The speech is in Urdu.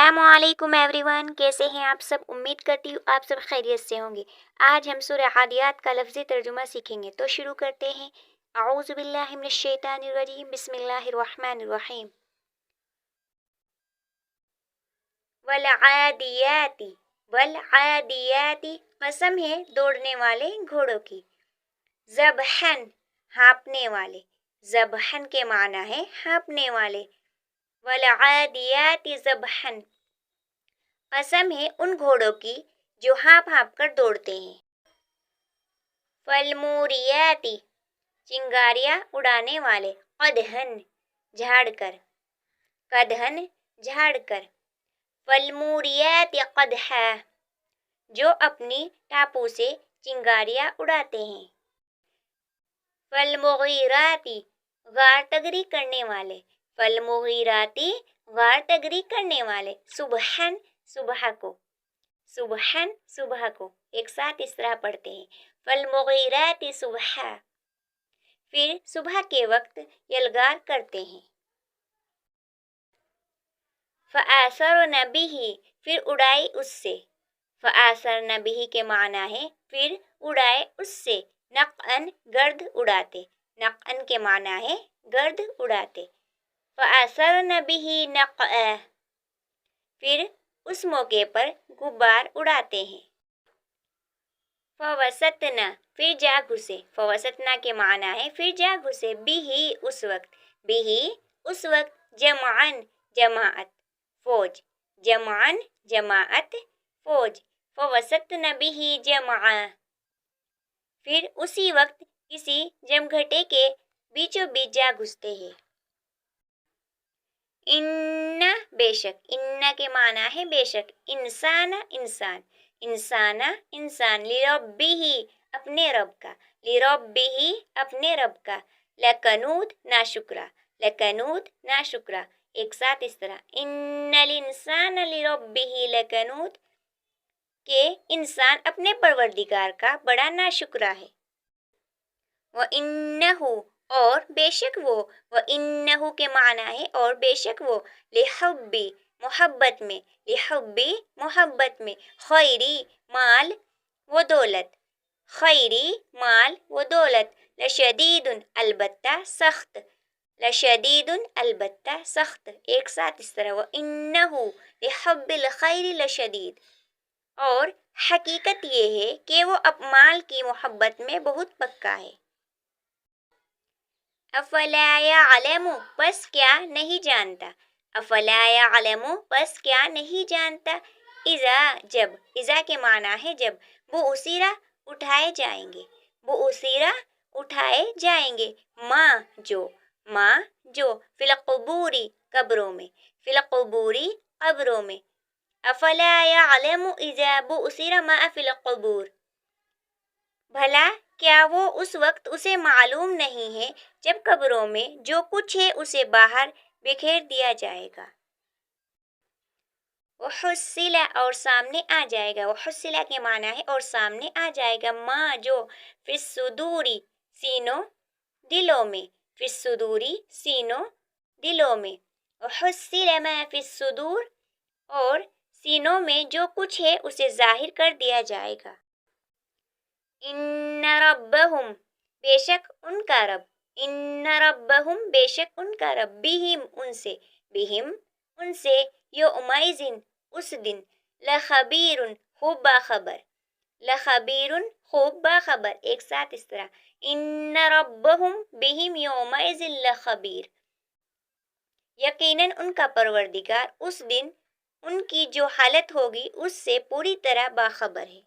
السلام علیکم ایوری ون، کیسے ہیں آپ سب؟ امید کرتی ہوں آپ سب خیریت سے ہوں گے۔ آج ہم سورہ عادیات کا لفظی ترجمہ سیکھیں گے، تو شروع کرتے ہیں۔ اعوذ باللہ من الشیطان الرجیم، بسم اللہ الرحمن الرحیم۔ والعادیات، والعادیات قسم ہے دوڑنے والے گھوڑوں کی۔ ذبحن، ہانپنے والے۔ ذبحن کے معنی ہے ہانپنے والے۔ والعادیات ذبحن، قسم ہے ان گھوڑوں کی جو ہانپ ہانپ کر دوڑتے ہیں۔ فالموریات، چنگاریاں اڑانے والے۔ قدحن، جھاڑ کر۔ قدحن، جھاڑ کر۔ فالموریات قدحا، جو اپنی ٹاپو سے چنگاریاں اڑاتے ہیں۔ فالمغیرات، غار تگری کرنے والے۔ فالمغیرات، غار تگری کرنے والے۔ صبحن، صبح کو۔ صبحن، صبح کو۔ ایک ساتھ اس طرح پڑھتے ہیں۔ فالمغیرات صبحا، پھر صبح کے وقت یلغار کرتے ہیں۔ فآثرن بہ، پھر اڑائے اس سے۔ فآثرن بہ کے معنی ہے پھر اڑائے اس سے۔ نقعن، گرد اڑاتے۔ نقعن کے معنی ہے گرد اڑاتے۔ فآثرن بہ نقعا، پھر اس موقع پر غبار اڑاتے ہیں۔ فوسطن، پھر جا گھسے۔ فوسطنا کے معنی ہے پھر جا گھسے۔ بہ، اس وقت۔ بہ، اس وقت۔ جمعن، جماعت، فوج۔ جمعن، جماعت، فوج۔ فوسطن بہ جمعا، پھر اسی وقت کسی جمگھٹے کے بیچوں بیچ جا گھستے ہیں۔ ان، بے شک۔ ان کے معنی ہے بے شک۔ انسان، انسان۔ انسان، انسان۔ لربہ، اپنے رب کا۔ لربہ، اپنے رب کا۔ لکنود، ناشکرا۔ لکنود، ناشکرا۔ ایک ساتھ اس طرح۔ ان الانسان لربہ لکنود، کہ انسان اپنے پروردگار کا بڑا ناشکرا ہے۔ وَإِنَّهُ، اور بے شک وہ۔ وَإِنَّهُ کے معنی ہے اور بے شک وہ۔ لحب، محبت میں۔ لحب، محبت میں۔ خیری، مال و دولت۔ خیری، مال و دولت۔ لشدید، البتہ سخت۔ لشدید، البتہ سخت۔ ایک ساتھ اس طرح۔ وَإِنَّهُ لحب الخیر لشدید، اور حقیقت یہ ہے کہ وہ مال کی محبت میں بہت پکا ہے۔ افلا یعلم، پس کیا نہیں جانتا۔ افلا یعلم، پس کیا نہیں جانتا۔ اذا، جب۔ اذا کے معنی ہے جب۔ بعثر، اٹھائے جائیں گے۔ بعثر، اٹھائے جائیں گے۔ ما، جو۔ ما، جو۔ فی القبور، قبروں میں۔ فی القبور، قبروں میں۔ افلا یعلم اذا بعثر ما فی القبور، بھلا کیا وہ اس وقت اسے معلوم نہیں ہے جب قبروں میں جو کچھ ہے اسے باہر بکھیر دیا جائے گا۔ وحصل، اور سامنے آ جائے گا۔ وحصل کے معنی ہے اور سامنے آ جائے گا۔ ما، جو۔ فی الصدور، سینوں، دلوں میں۔ فی الصدور، سینوں، دلوں میں۔ وحصل ما فی الصدور، اور سینوں میں جو کچھ ہے اسے ظاہر کر دیا جائے گا۔ ان ربہم، بے شک ان کا رب۔ ان ربہم، بے شک ان کا رب۔ بہم، ان سے۔ بہم، ان سے۔ یومئذ، اس دن۔ لخبیر، خوب باخبر۔ لخبیر، خوب باخبر۔ ایک ساتھ اس طرح۔ ان ربہم بہم یومئذ لخبیر، یقیناً ان کا پروردگار اس دن ان کی جو حالت ہوگی اس سے پوری طرح باخبر ہے۔